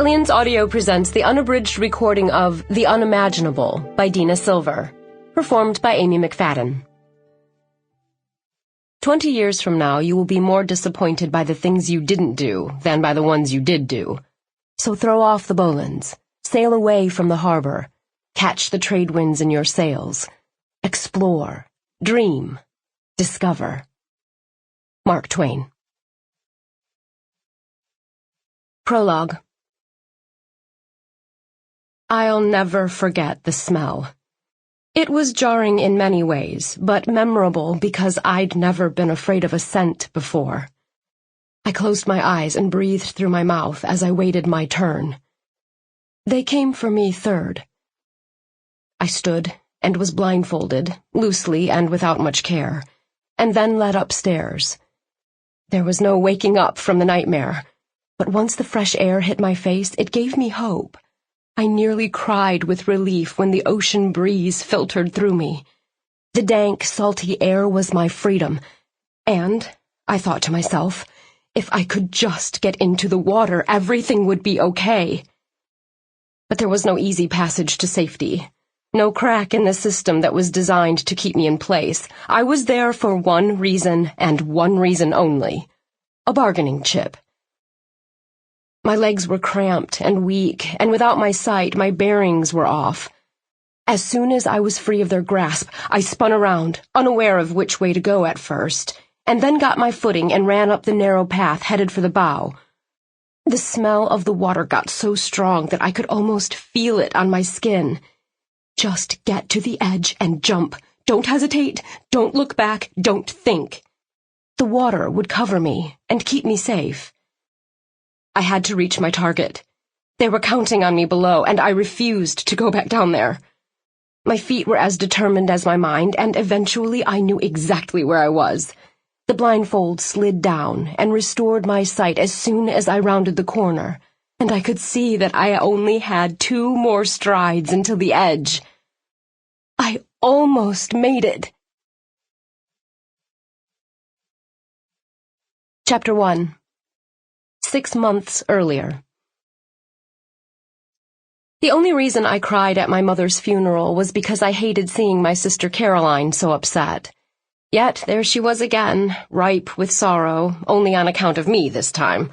Brilliance Audio presents the unabridged recording of The Unimaginable by Dina performed by Amy McFadden. 20 years from now, you will be more disappointed by the things you didn't do than by the ones you did do. So throw off the bowlines, sail away from the harbor, catch the trade winds in your sails, explore, dream, discover. Mark Twain. Prologue. I'll never forget the smell. It was jarring in many ways, but memorable because I'd never been afraid of a scent before. I closed my eyes and breathed through my mouth as I waited my turn. They came for me third. I stood and was blindfolded, loosely and without much care, and then led upstairs. There was no waking up from the nightmare, but once the fresh air hit my face, it gave me hope. I nearly cried with relief when the ocean breeze filtered through me. The dank, salty air was my freedom, and, I thought to myself, if I could just get into the water, everything would be okay. But there was no easy passage to safety, no crack in the system that was designed to keep me in place. I was there for one reason, and one reason only: a bargaining chip. My legs were cramped and weak, and without my sight, my bearings were off. As soon as I was free of their grasp, I spun around, unaware of which way to go at first, and then got my footing and ran up the narrow path headed for the bow. The smell of the water got so strong that I could almost feel it on my skin. Just get to the edge and jump. Don't hesitate. Don't look back. Don't think. The water would cover me and keep me safe. I had to reach my target. They were counting on me below, and I refused to go back down there. My feet were as determined as my mind, and eventually I knew exactly where I was. The blindfold slid down and restored my sight as soon as I rounded the corner, and I could see that I only had 2 more strides until the edge. I almost made it. Chapter 1. 6 months earlier. The only reason I cried at my mother's funeral was because I hated seeing my sister Caroline so upset. Yet there she was again, ripe with sorrow, only on account of me this time.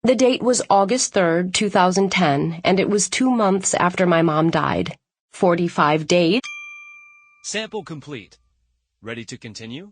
The date was August 3rd, 2010, and it was 2 months after my mom died. 45 days. Sample complete. Ready to continue?